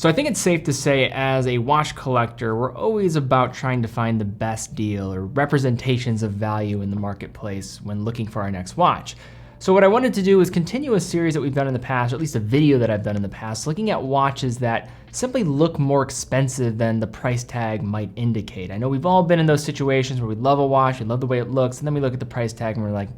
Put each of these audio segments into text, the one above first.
So I think it's safe to say as a watch collector, we're always about trying to find the best deal or representations of value in the marketplace when looking for our next watch. So what I wanted to do is continue a series that we've done in the past, or at least a video that I've done in the past, looking at watches that simply look more expensive than the price tag might indicate. I know we've all been in those situations where we love a watch, we love the way it looks, and then we look at the price tag and we're like,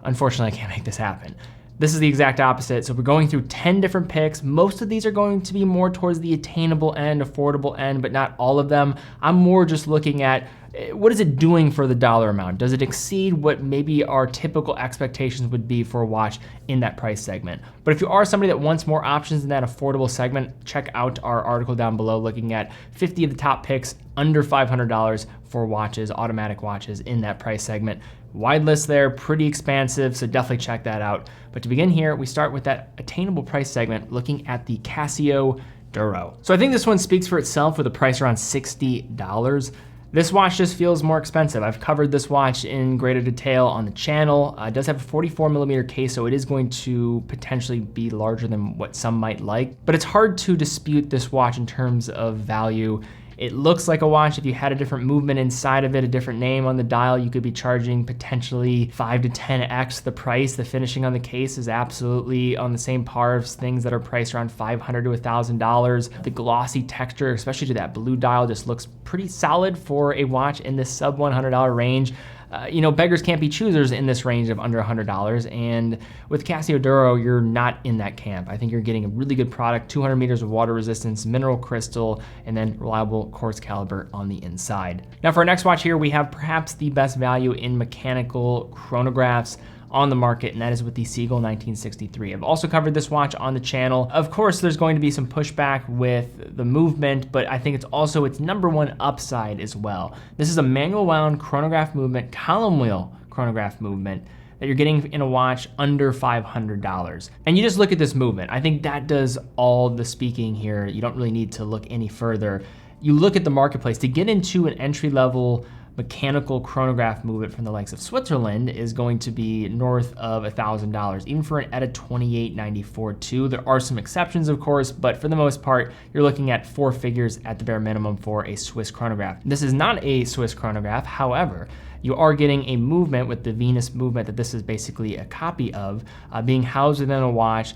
unfortunately, I can't make this happen. This is the exact opposite. So we're going through 10 different picks. Most of these are going to be more towards the attainable end, affordable end, but not all of them. I'm more just looking at what is it doing for the dollar amount? Does it exceed what maybe our typical expectations would be for a watch in that price segment? But if you are somebody that wants more options in that affordable segment, check out our article down below looking at 50 of the top picks under $500 for watches, automatic watches in that price segment. Wide list there, pretty expansive, so definitely check that out. But to begin here, we start with that attainable price segment looking at the Casio Duro. So I think this one speaks for itself with a price around $60. This watch just feels more expensive. I've covered this watch in greater detail on the channel. It does have a 44mm case, so it is going to potentially be larger than what some might like. But it's hard to dispute this watch in terms of value. It looks like a watch. If you had a different movement inside of it, a different name on the dial, you could be charging potentially 5 to 10x the price. The finishing on the case is absolutely on the same par as things that are priced around $500 to $1,000. The glossy texture, especially to that blue dial, just looks pretty solid for a watch in this sub $100 range. Beggars can't be choosers in this range of under $100. And with Casio Duro, you're not in that camp. I think you're getting a really good product, 200 meters of water resistance, mineral crystal, and then reliable quartz caliber on the inside. Now for our next watch here, we have perhaps the best value in mechanical chronographs on the market, and that is with the Seiko 1963. I've also covered this watch on the channel. Of course, there's going to be some pushback with the movement, but I think it's also its number one upside as well. This is a manual wound chronograph movement, column wheel chronograph movement that you're getting in a watch under $500. And you just look at this movement. I think that does all the speaking here. You don't really need to look any further. You look at the marketplace to get into an entry-level mechanical chronograph movement from the likes of Switzerland is going to be north of $1,000, even for an ETA 2894 II. There are some exceptions, of course, but for the most part, you're looking at 4 figures at the bare minimum for a Swiss chronograph. This is not a Swiss chronograph, however, you are getting a movement with the Venus movement that this is basically a copy of, being housed within a watch,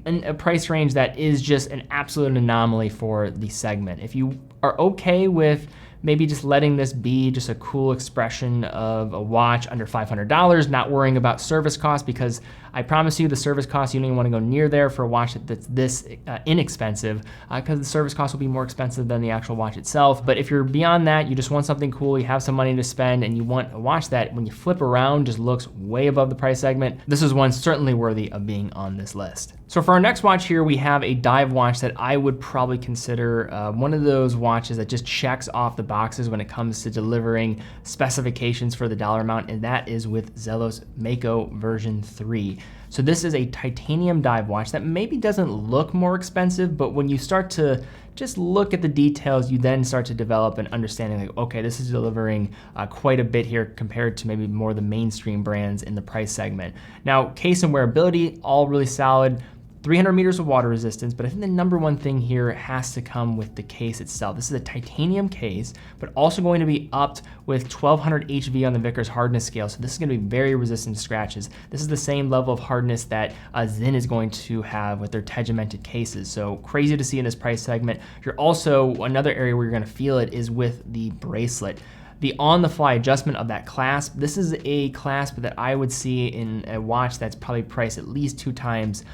and a price range that is just an absolute anomaly for the segment. If you are okay with maybe just letting this be just a cool expression of a watch under $500, not worrying about service costs, because I promise you the service costs, you don't even want to go near there for a watch that's this inexpensive, because the service costs will be more expensive than the actual watch itself. But if you're beyond that, you just want something cool, you have some money to spend, and you want a watch that when you flip around just looks way above the price segment, this is one certainly worthy of being on this list. So for our next watch here, we have a dive watch that I would probably consider one of those watches that just checks off the boxes when it comes to delivering specifications for the dollar amount, and that is with Zelos Mako version 3. So this is a titanium dive watch that maybe doesn't look more expensive, but when you start to just look at the details, you then start to develop an understanding like, okay, this is delivering quite a bit here compared to maybe more the mainstream brands in the price segment. Now, case and wearability, all really solid. 300 meters of water resistance, but I think the number one thing here has to come with the case itself. This is a titanium case, but also going to be upped with 1200 HV on the Vickers hardness scale. So this is going to be very resistant to scratches. This is the same level of hardness that Zinn is going to have with their tegimented cases. So crazy to see in this price segment. You're also, another area where you're going to feel it is with the bracelet. The on-the-fly adjustment of that clasp, this is a clasp that I would see in a watch that's probably priced at least 2 times,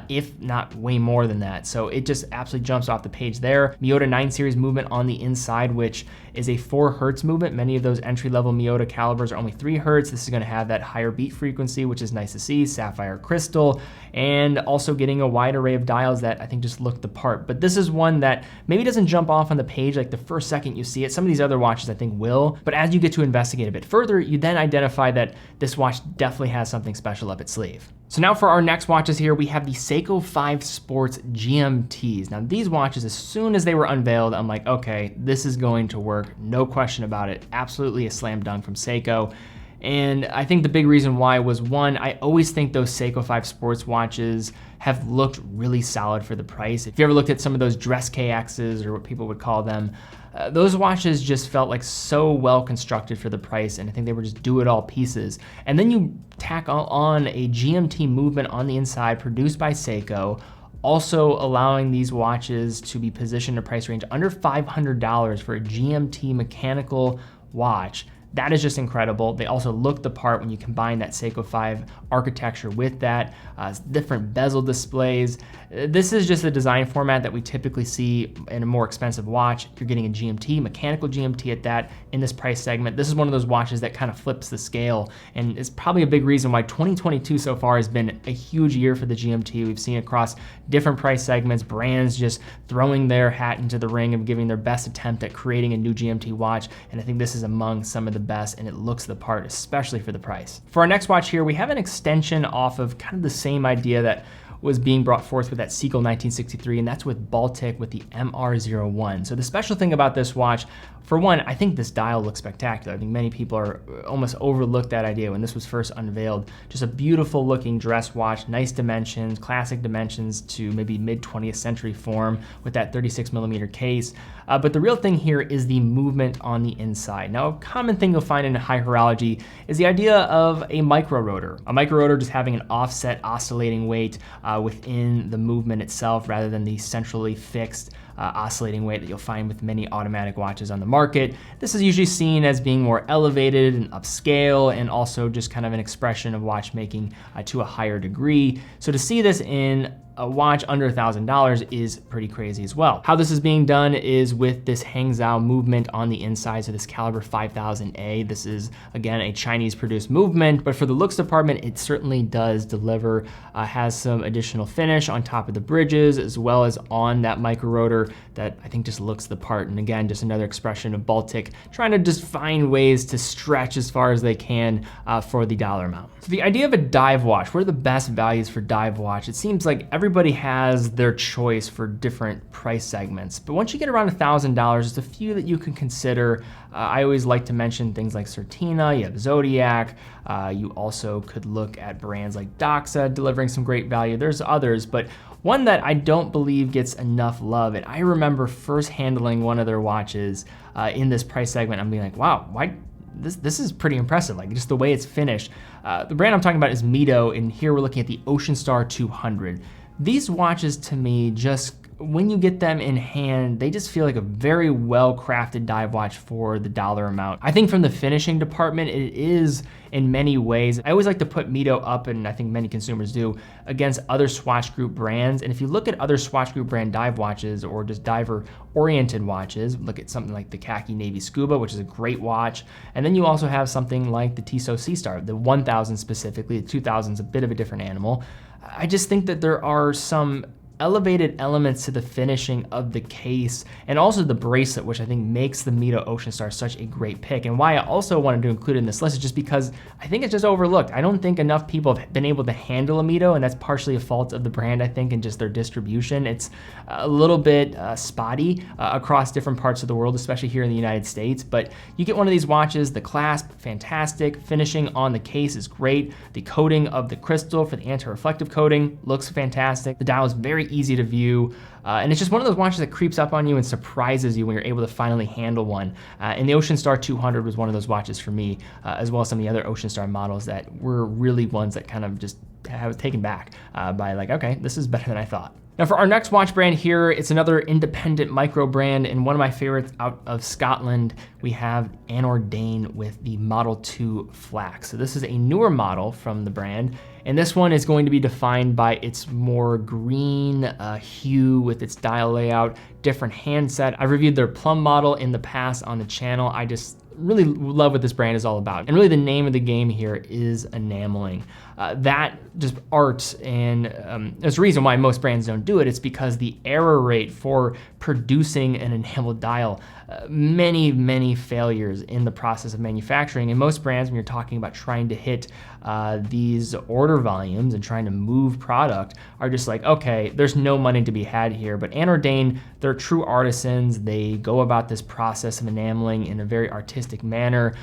if not way more than that. So it just absolutely jumps off the page there. Miyota 9 series movement on the inside, which is a 4 hertz movement. Many of those entry-level Miyota calibers are only 3 hertz. This is gonna have that higher beat frequency, which is nice to see, sapphire crystal, and also getting a wide array of dials that I think just look the part. But this is one that maybe doesn't jump off on the page like the first second you see it. Some of these other watches I think will, but as you get to investigate a bit further, you then identify that this watch definitely has something special up its sleeve. So now for our next watches here, we have the Seiko 5 Sports GMTs. Now these watches, as soon as they were unveiled, I'm like, okay, this is going to work, no question about it. Absolutely a slam dunk from Seiko. And I think the big reason why was, one, I always think those Seiko 5 sports watches have looked really solid for the price. If you ever looked at some of those dress KXs, or what people would call them, those watches just felt like so well constructed for the price, and I think they were just do-it-all pieces. And then you tack on a GMT movement on the inside produced by Seiko, also allowing these watches to be positioned in a price range under $500 for a GMT mechanical watch. That is just incredible. They also look the part when you combine that Seiko 5 architecture with that, different bezel displays. This is just a design format that we typically see in a more expensive watch. You're getting a GMT, mechanical GMT at that, in this price segment. This is one of those watches that kind of flips the scale, and it's probably a big reason why 2022 so far has been a huge year for the GMT. We've seen across different price segments, brands just throwing their hat into the ring and giving their best attempt at creating a new GMT watch, and I think this is among some of the best, and it looks the part, especially for the price. For our next watch here, we have an extension off of kind of the same idea that was being brought forth with that Seiko 1963, and that's with Baltic with the MR01. So the special thing about this watch, for one, I think this dial looks spectacular. I think many people are almost overlooked that idea when this was first unveiled. Just a beautiful looking dress watch, nice dimensions, classic dimensions to maybe mid 20th century form with that 36mm case. But the real thing here is the movement on the inside. Now, a common thing you'll find in high horology is the idea of a micro rotor. A micro rotor just having an offset oscillating weight within the movement itself, rather than the centrally fixed oscillating weight that you'll find with many automatic watches on the market. This is usually seen as being more elevated and upscale, and also just kind of an expression of watchmaking to a higher degree. So to see this in a watch under $1,000 is pretty crazy as well. How this is being done is with this Hangzhou movement on the inside, so this caliber 5000A. This is, again, a Chinese produced movement, but for the looks department, it certainly does deliver. Has some additional finish on top of the bridges, as well as on that micro rotor that I think just looks the part. And again, just another expression of Baltic trying to just find ways to stretch as far as they can for the dollar amount. So the idea of a dive watch, what are the best values for dive watch? It seems like everybody has their choice for different price segments, but once you get around $1,000, there's a few that you can consider. I always like to mention things like Certina, you have Zodiac, you also could look at brands like Doxa delivering some great value. There's others, but one that I don't believe gets enough love, and I remember first handling one of their watches in this price segment, I'm being like, wow, why? This is pretty impressive, like just the way it's finished. The brand I'm talking about is MIDO, and here we're looking at the Ocean Star 200. These watches, to me, just when you get them in hand, they just feel like a very well-crafted dive watch for the dollar amount. I think from the finishing department, it is in many ways. I always like to put MIDO up, and I think many consumers do, against other Swatch Group brands. And if you look at other Swatch Group brand dive watches, or just diver-oriented watches, look at something like the Khaki Navy Scuba, which is a great watch. And then you also have something like the Tissot Sea Star, the 1000 specifically. The 2000 is a bit of a different animal. I just think that there are some elevated elements to the finishing of the case, and also the bracelet, which I think makes the MIDO Ocean Star such a great pick. And why I also wanted to include it in this list is just because I think it's just overlooked. I don't think enough people have been able to handle a MIDO, and that's partially a fault of the brand, I think, and just their distribution. It's a little bit spotty across different parts of the world, especially here in the United States. But you get one of these watches, the clasp, fantastic. Finishing on the case is great. The coating of the crystal for the anti-reflective coating looks fantastic. The dial is very easy to view, and it's just one of those watches that creeps up on you and surprises you when you're able to finally handle one. And the Ocean Star 200 was one of those watches for me, as well as some of the other Ocean Star models that were really ones that kind of just I was taken back by, like, okay, this is better than I thought. Now for our next watch brand here, it's another independent micro brand, and one of my favorites out of Scotland. We have Arrard with the Model 2 Flax. So this is a newer model from the brand, and this one is going to be defined by its more green hue with its dial layout, different handset. I've reviewed their Plum model in the past on the channel. I just really love what this brand is all about. And really the name of the game here is enameling. That just art, and there's a reason why most brands don't do it. It's because the error rate for producing an enameled dial, many failures in the process of manufacturing. And most brands, when you're talking about trying to hit these order volumes and trying to move product, are just like, okay, there's no money to be had here. But Arrard, they're true artisans. They go about this process of enameling in a very artistic artistic manner.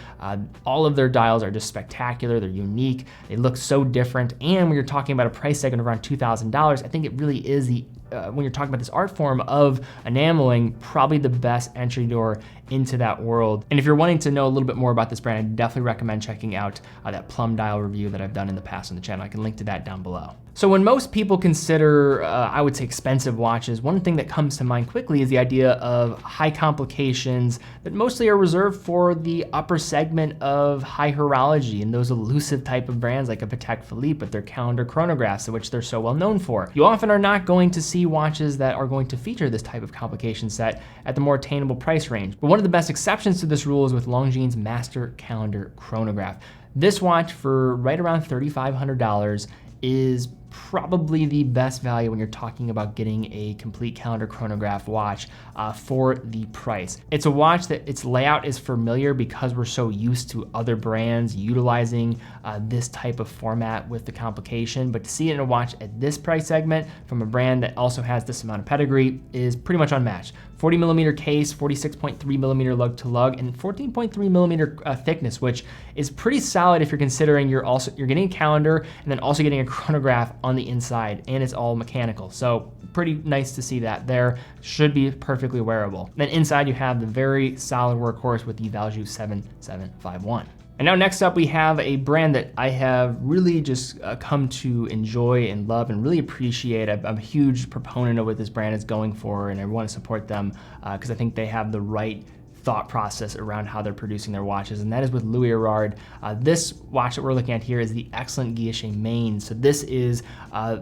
All of their dials are just spectacular. They're unique. They look so different. And when you're talking about a price segment of around $2,000, I think it really is when you're talking about this art form of enameling, probably the best entry door into that world. And if you're wanting to know a little bit more about this brand, I definitely recommend checking out that plum dial review that I've done in the past on the channel. I can link to that down below. So when most people consider, I would say, expensive watches, one thing that comes to mind quickly is the idea of high complications that mostly are reserved for the upper segment of high horology and those elusive type of brands like a Patek Philippe with their calendar chronographs, which they're so well known for. You often are not going to see watches that are going to feature this type of complication set at the more attainable price range. But one of the best exceptions to this rule is with Longines Master Calendar Chronograph. This watch for right around $3,500 is probably the best value when you're talking about getting a complete calendar chronograph watch for the price. It's a watch that its layout is familiar because we're so used to other brands utilizing this type of format with the complication, but to see it in a watch at this price segment from a brand that also has this amount of pedigree is pretty much unmatched. 40mm case, 46.3mm lug to lug, and 14.3mm thickness, which is pretty solid if you're considering you're getting a calendar and then also getting a chronograph on the inside, and it's all mechanical. So pretty nice to see that there. Should be perfectly wearable. Then inside you have the very solid workhorse with the Valjoux 7751. And now next up we have a brand that I have really just come to enjoy and love and really appreciate. I'm a huge proponent of what this brand is going for, and I want to support them because I think they have the right thought process around how they're producing their watches, and that is with Louis Arrard. This watch that we're looking at here is the excellent guilloche main. So this is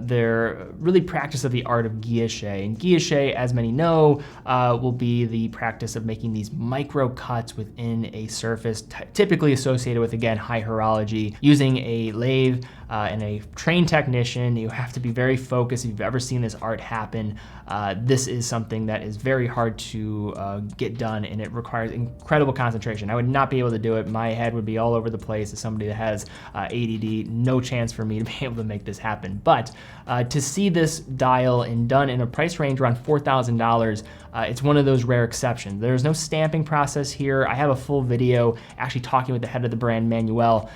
their really practice of the art of guilloche. And guilloche, as many know, will be the practice of making these micro cuts within a surface, typically associated with, again, high horology, using a lathe and a trained technician. You have to be very focused. If you've ever seen this art happen, this is something that is very hard to get done, and it requires incredible concentration. I would not be able to do it. My head would be all over the place as somebody that has ADD. No chance for me to be able to make this happen. But to see this dial and done in a price range around $4,000, it's one of those rare exceptions. There's no stamping process here. I have a full video actually talking with the head of the brand, Manuel.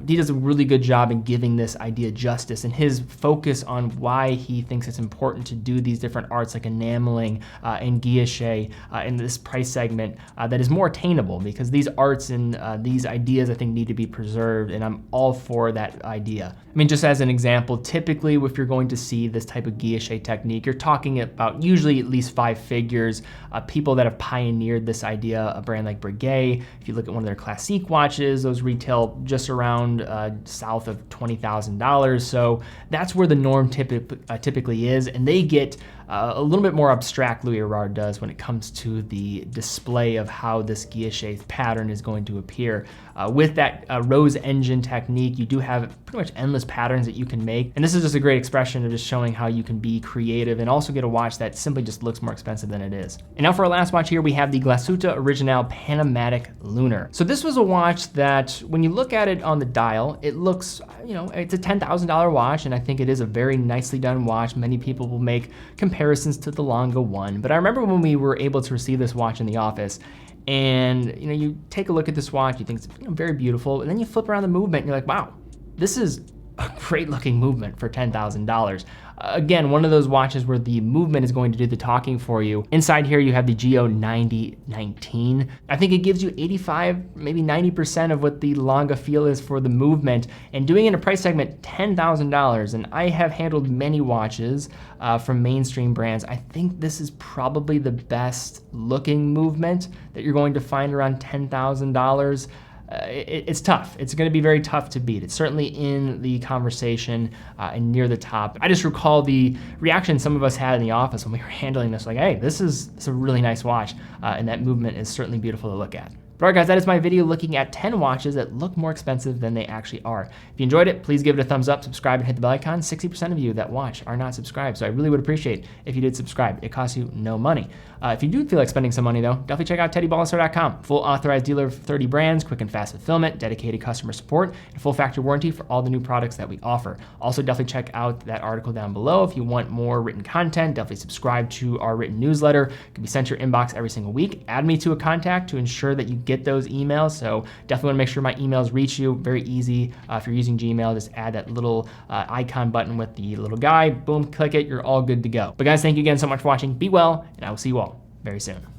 He does a really good job in giving this idea justice, and his focus on why he thinks it's important to do these different arts like enameling and guilloche in this price segment that is more attainable, because these arts and these ideas I think need to be preserved, and I'm all for that idea. I mean, just as an example, typically if you're going to see this type of guilloche technique, you're talking about usually at least 5 figures. People that have pioneered this idea, a brand like Breguet, if you look at one of their classique watches, those retail just around south of $20,000. So that's where the norm typically is, and they get a little bit more abstract, Louis Arrard does, when it comes to the display of how this guilloche pattern is going to appear. With that rose engine technique, you do have pretty much endless patterns that you can make. And this is just a great expression of just showing how you can be creative and also get a watch that simply just looks more expensive than it is. And now for our last watch here, we have the Glasuta Original Panamatic Lunar. So this was a watch that when you look at it on the dial, it looks, it's a $10,000 watch, and I think it is a very nicely done watch. Many people will make comparisons to the Longa 1, but I remember when we were able to receive this watch in the office, and you take a look at this watch, you think it's very beautiful, and then you flip around the movement and you're like, wow, this is a great looking movement for $10,000. Again, one of those watches where the movement is going to do the talking for you. Inside here, you have the GO 9019. I think it gives you 85, maybe 90% of what the Longa feel is for the movement, and doing it in a price segment, $10,000. And I have handled many watches from mainstream brands. I think this is probably the best looking movement that you're going to find around $10,000. It's tough. It's going to be very tough to beat. It's certainly in the conversation and near the top. I just recall the reaction some of us had in the office when we were handling this, like, hey, this is a really nice watch, and that movement is certainly beautiful to look at. But all right, guys, that is my video looking at 10 watches that look more expensive than they actually are. If you enjoyed it, please give it a thumbs up, subscribe, and hit the bell icon. 60% of you that watch are not subscribed, so I really would appreciate if you did subscribe. It costs you no money. If you do feel like spending some money, though, definitely check out Baldassarre.com. Full authorized dealer of 30 brands, quick and fast fulfillment, dedicated customer support, and full factory warranty for all the new products that we offer. Also, definitely check out that article down below if you want more written content. Definitely subscribe to our written newsletter. It can be sent to your inbox every single week. Add me to a contact to ensure that you get get those emails. So definitely want to make sure my emails reach you. Very easy. If you're using Gmail, just add that little icon button with the little guy. Boom, click it. You're all good to go. But guys, thank you again so much for watching. Be well, and I will see you all very soon.